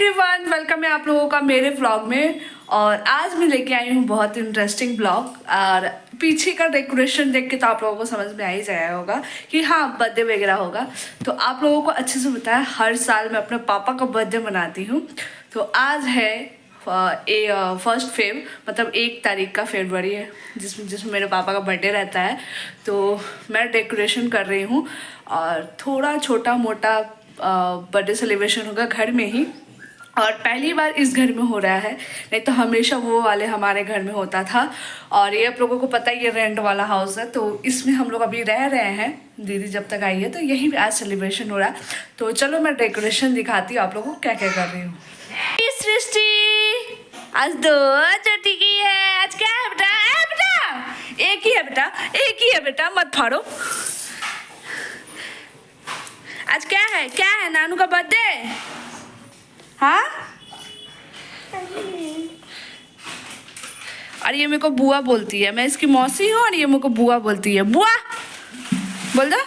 Everyone, welcome है आप लोगों का मेरे व्लॉग में। और आज मैं लेके आई हूँ बहुत इंटरेस्टिंग व्लॉग। और पीछे का डेकोरेशन देख के तो आप लोगों को समझ में आ ही जाया होगा कि हाँ बर्थडे वगैरह होगा। तो आप लोगों को अच्छे से पता है हर साल मैं अपने पापा का बर्थडे मनाती हूँ। तो आज है 1 फेब, मतलब 1 तारीख का फरवरी है जिसमें मेरे पापा का बर्थडे रहता है। तो मैं डेकोरेशन कर रही हूँ और थोड़ा छोटा मोटा बर्थडे सेलिब्रेशन होगा घर में ही। और पहली बार इस घर में हो रहा है, नहीं तो हमेशा वो वाले हमारे घर में होता था। और ये आप लोगों को पता ही है रेंट वाला हाउस है, तो इसमें हम लोग अभी रह रहे हैं। दीदी जब तक आई है तो यही भी आज सेलिब्रेशन हो रहा है। तो चलो मैं डेकोरेशन दिखाती हूँ आप लोगों को क्या क्या कर रही हूँ। सृष्टि आज 2 चोटी की है। आज क्या है बेटा? बेटा एक ही है, बेटा एक ही है, बेटा मत फाड़ो। आज क्या है नानू का बर्थडे? हाँ, और ये मेरे को बुआ बोलती है। मैं इसकी मौसी हूँ और ये मेरे को बुआ बोलती है। बुआ बोल दो।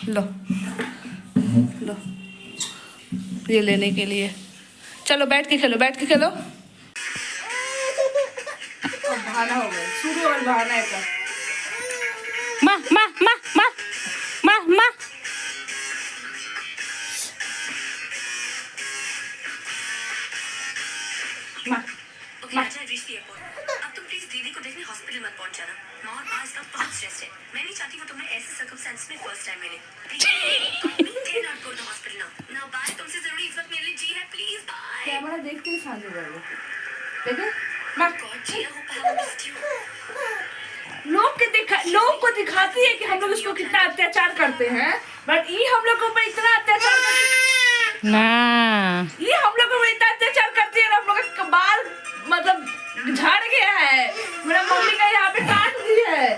लो लो ये लेने के लिए। चलो बैठ के खेलो, बैठ के खेलो। बहाना हो गया शुरू और बहाना है। माँ माँ माँ माँ माँ माँ अब तुम प्लीज दीदी को देखने हॉस्पिटल मत पहुंच जाना। माँ और पापा इसका बहुत स्ट्रेस है। मैं नहीं चाहती हूँ तुम्हें ऐसे सर्कमस्टेंस में फर्स्ट टाइम मिले। Please not go to hospital now. Now bye, तुमसे जरूरी इस वक्त मेरे लिए जी है। Please bye. कैमरा देखते ही शांत हो जाओगे। देखो God ji, I hope I have missed you. लोग को दिखाती है कि हम लोग इसको कितना अत्याचार करते हैं, बट ये हम लोग को इतना अत्याचार करती ना, ये हम लोग को इतना अत्याचार करती है। हम लोग का बाल मतलब झड़ गया है, मेरा मम्मी का यहाँ पे काट दी है।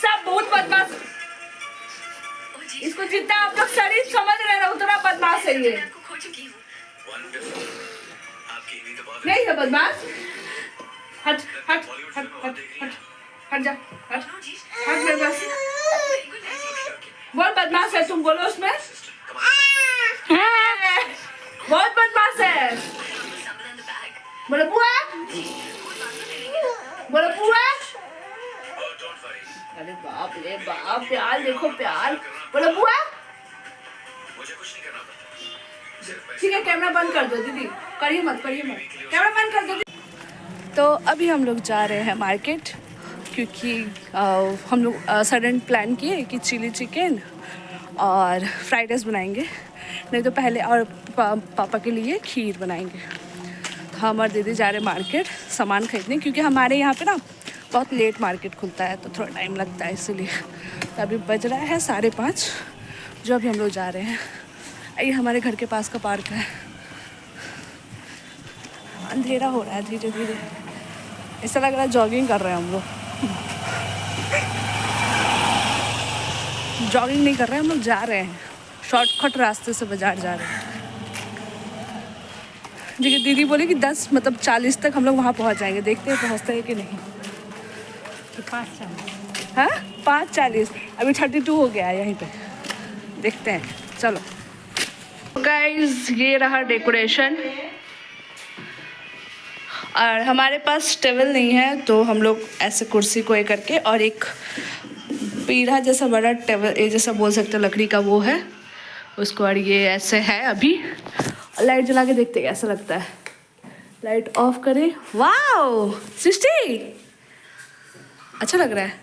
सब बहुत बदमाश। इसको जितना आप लोग शरीफ समझ रहे हैं उतना बदमाश है ये। आपको खो चुकी हूँ। नहीं है बदमाश। हट हट हट हट हट हट जा, हट हट मेरे पास। बहुत बदमाश है, तुम बोलो उसमें। बहुत बदमाश है। बोलो बुआ, बोलो बुआ। अरे बाप रे बाप, प्यार देखो प्यार। बोलो बुआ। ठीक है कैमरा बंद कर दो दीदी, करिए मत कैमरा बंद कर दो। तो अभी हम लोग जा रहे हैं मार्केट, क्योंकि हम लोग सडन प्लान किए कि चिली चिकन और फ्राइड राइस बनाएंगे, नहीं तो पहले और पापा के लिए खीर बनाएंगे। तो हम और दीदी जा रहे हैं मार्केट सामान खरीदने, क्योंकि हमारे यहाँ पे ना बहुत लेट मार्केट खुलता है तो थोड़ा टाइम लगता है, इसलिए। तो अभी बज रहा है 5:30 जो अभी हम लोग जा रहे हैं। ये हमारे घर के पास का पार्क है। अंधेरा हो रहा है धीरे धीरे, ऐसा लग रहा है जॉगिंग कर रहे हैं हम लोग। जॉगिंग नहीं कर रहे हैं हम लोग, जा रहे हैं शॉर्टकट रास्ते से बाजार जा रहे हैं। देखिए दीदी बोली कि 10 मतलब 40 तक हम लोग वहाँ पहुँच जाएंगे। देखते हैं पहुँचते हैं कि नहीं। 5:40। हाँ 5:40, अभी 32 हो गया है यहीं पे, देखते हैं। चलो गाइस, ये रहा डेकोरेशन। और हमारे पास टेबल नहीं है तो हम लोग ऐसे कुर्सी को ये करके और एक पीढ़ा जैसा बड़ा टेबल, ये जैसा बोल सकते हो लकड़ी का, वो है उसको। और ये ऐसे है अभी। लाइट जला के देखते कैसा लगता है। लाइट ऑफ करें। वाओ सृष्टि अच्छा लग रहा है।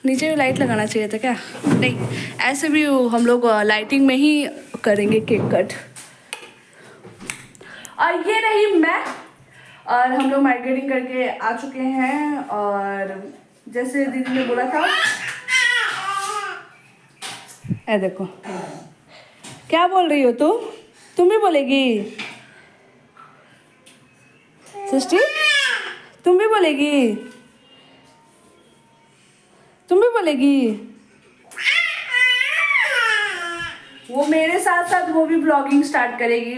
नीचे भी लाइट लगाना चाहिए था क्या? नहीं, ऐसे भी हम लोग लाइटिंग में ही करेंगे केक कट। और ये रही मैं, और हम लोग मार्केटिंग करके आ चुके हैं। और जैसे दीदी ने बोला था, ए देखो क्या बोल रही हो तुम भी बोलेगी सृष्टि? तुम भी बोलेगी? तुम भी बोलेगी? वो मेरे साथ साथ वो भी ब्लॉगिंग स्टार्ट करेगी।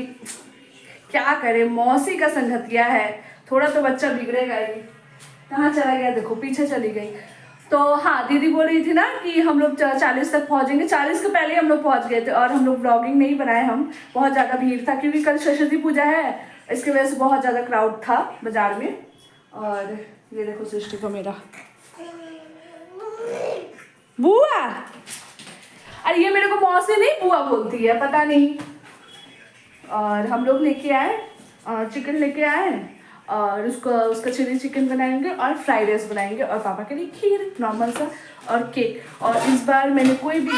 क्या करे, मौसी का संगतिया है, थोड़ा तो बच्चा बिगड़ेगा ही। कहाँ चला गया देखो, पीछे चली गई। तो हाँ, दीदी बोल रही थी ना कि हम लोग 40 तक पहुंचेंगे। 40 के पहले हम लोग पहुंच गए थे और हम लोग ब्लॉगिंग नहीं बनाए। हम बहुत ज़्यादा भीड़ था क्योंकि कल सरस्वती पूजा है, इसकी वजह से बहुत ज़्यादा क्राउड था बाजार में। और ये देखो सृष्टि को मेरा बुआ, अरे ये मेरे को मौसी नहीं बुआ बोलती है, पता नहीं। और हम लोग लेके आए चिकन लेके आए और उसका चिली चिकन बनाएंगे और फ्राइड राइस बनाएंगे और पापा के लिए खीर नॉर्मल सा और केक। और इस बार मैंने कोई भी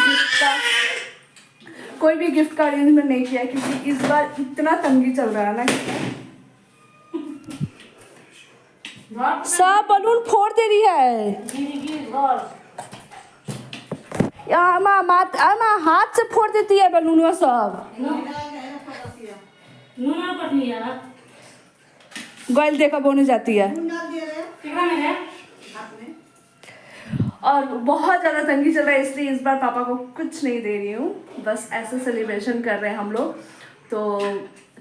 गिफ्ट का अरेंजमेंट नहीं किया क्योंकि इस बार इतना तंगी चल रहा है ना। सब बलून फोड़ दे रही है हाथ से फोड़ देती है बलून वो सब। गोयल देखा बोने जाती है और बहुत ज़्यादा तंगी चल रहा है, इसलिए इस बार पापा को कुछ नहीं दे रही हूँ, बस ऐसे सेलिब्रेशन कर रहे हैं हम लोग। तो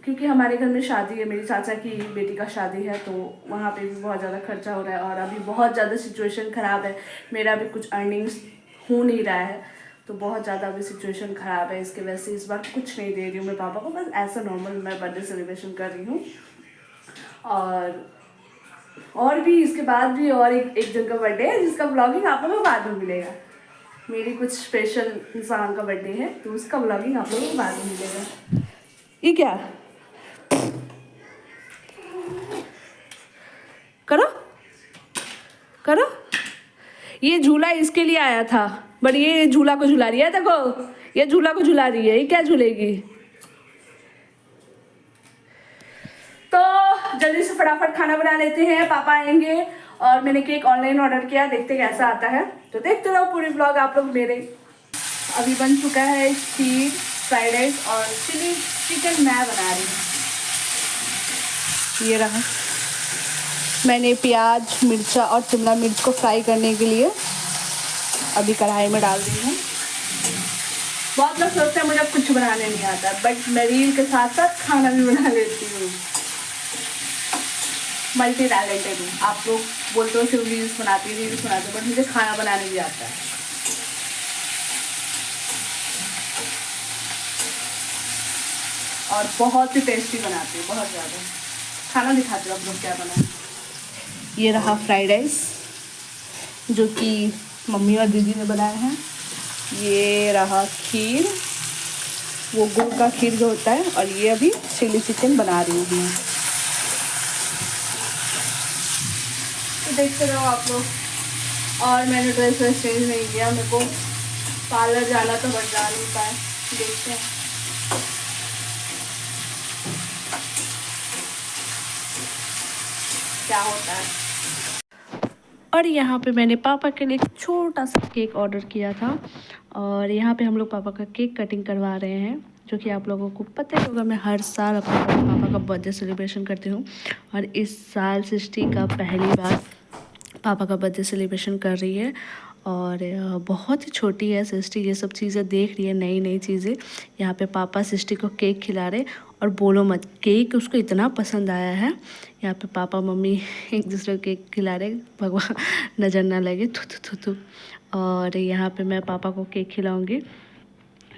क्योंकि हमारे घर में शादी है, मेरी चाचा की बेटी का शादी है, तो वहाँ पे भी बहुत ज़्यादा खर्चा हो रहा है और अभी बहुत ज़्यादा सिचुएशन ख़राब है, मेरा भी कुछ अर्निंग्स हो नहीं रहा है, तो बहुत ज़्यादा अभी सिचुएशन ख़राब है। इसके वजह से इस बार कुछ नहीं दे रही हूँ मैं पापा को, बस ऐसा नॉर्मल मैं बर्थडे सेलिब्रेशन कर रही हूँ। और भी इसके बाद भी और एक जन का बर्थडे है जिसका ब्लॉगिंग आप लोगों को बाद में मिलेगा। मेरी कुछ स्पेशल इंसान का बर्थडे है तो उसका ब्लॉगिंग आप लोगों को बाद में मिलेगा। ये क्या करो करो, ये झूला इसके लिए आया था बट ये झूला को झुला रही है। देखो ये झूला को झुला रही है, ये क्या झूलेगी। तो जल्दी से फटाफट खाना बना लेते हैं, पापा आएंगे। और मैंने केक ऑनलाइन ऑर्डर किया, देखते कैसा आता है, तो देखते रहो पूरी ब्लॉग आप लोग मेरे। अभी बन चुका है खीर, फ्राइड राइस और चिली चिकन मैं बना रही हूँ। ये रहा, मैंने प्याज मिर्चा और शिमला मिर्च को फ्राई करने के लिए अभी कढ़ाई में डाल दी हूँ। बहुत लोग सोचते हैं मुझे कुछ बनाने नहीं आता, बट मैं रील के साथ साथ खाना भी बना लेती हूँ, मल्टी टैलेंटेड हूँ। आप लोग बोलते हो सिर्फ रील्स बनाती है, बट मुझे खाना बनाने भी आता है। और बहुत ही टेस्टी बनाती हूँ, बहुत ज़्यादा। खाना दिखाते हो आप लोग क्या बना। ये रहा फ्राइड राइस जो कि मम्मी और दीदी ने बनाए हैं। ये रहा खीर, वो गुड़ का खीर जो होता है, और ये अभी चिली चिकन बना रही हूँ मैं। तो देखते रहो आप लोग। और मैंने ड्रेस चेंज नहीं किया, मेरे को पार्लर जाना तो बट जा नहीं पाए, देखते हैं। क्या होता है। और यहाँ पे मैंने पापा के लिए एक छोटा सा केक ऑर्डर किया था और यहाँ पे हम लोग पापा का केक कटिंग करवा रहे हैं, जो कि आप लोगों को पता ही होगा मैं हर साल अपने पापा का बर्थडे सेलिब्रेशन करती हूँ। और इस साल सृष्टि का पहली बार पापा का बर्थडे सेलिब्रेशन कर रही है और बहुत ही छोटी है सृष्टि, ये सब चीज़ें देख रही है, नई नई चीज़ें। यहाँ पे पापा सृष्टि को केक खिला रहे और बोलो मत, केक उसको इतना पसंद आया है। यहाँ पे पापा मम्मी एक दूसरे को केक खिला रहे, भगवान नज़र ना लगे, थू थू थू थू। और यहाँ पे मैं पापा को केक खिलाऊँगी।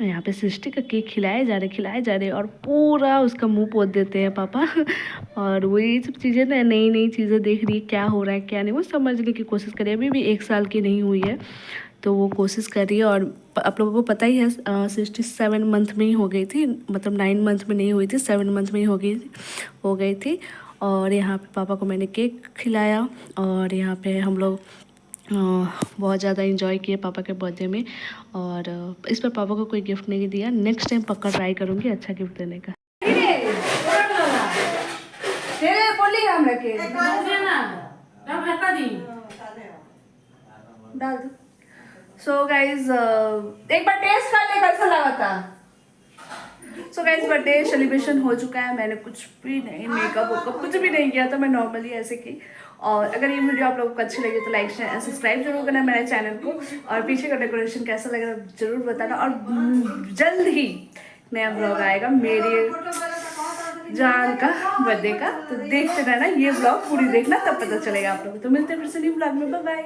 यहाँ पे सृष्टि का केक खिलाए जा रहे और पूरा उसका मुंह पोत देते हैं पापा। और वो ये सब चीज़ें ना, नई नई चीज़ें देख रही है, क्या हो रहा है क्या नहीं, वो समझने की कोशिश कर रही है। अभी भी 1 साल की नहीं हुई है, तो वो कोशिश कर रही है। और आप लोगों को पता ही है सृष्टि 7 मंथ में ही हो गई थी, मतलब 9 मंथ में नहीं हुई थी, 7 मंथ में ही हो गई थी। और यहाँ पे पापा को मैंने केक खिलाया और यहाँ पे हम लोग बहुत ज़्यादा इंजॉय किए पापा के बर्थडे में। और इस पर पापा को कोई गिफ्ट नहीं दिया, नेक्स्ट टाइम पक्का ट्राई करूँगी अच्छा गिफ्ट देने का। सो गाइज एक बार टेस्ट कर ले कैसा लगा था। सो गाइज बर्थडे सेलिब्रेशन हो चुका है, मैंने कुछ भी नहीं मेकअप वेकअप कुछ भी नहीं किया था, मैं नॉर्मली ऐसे की। और अगर ये वीडियो आप लोगों को अच्छी लगी तो लाइक शेयर एंड सब्सक्राइब जरूर करना मेरे चैनल को। और पीछे का डेकोरेशन कैसा लग रहा है जरूर बताना। और जल्द ही नया ब्लॉग आएगा मेरे जान का बर्थडे का, तो देखते रहना ये ब्लॉग पूरी देखना, तब पता चलेगा आप लोगों को। तो मिलते हैं फिर से न्यू ब्लॉग में, बाय बाय।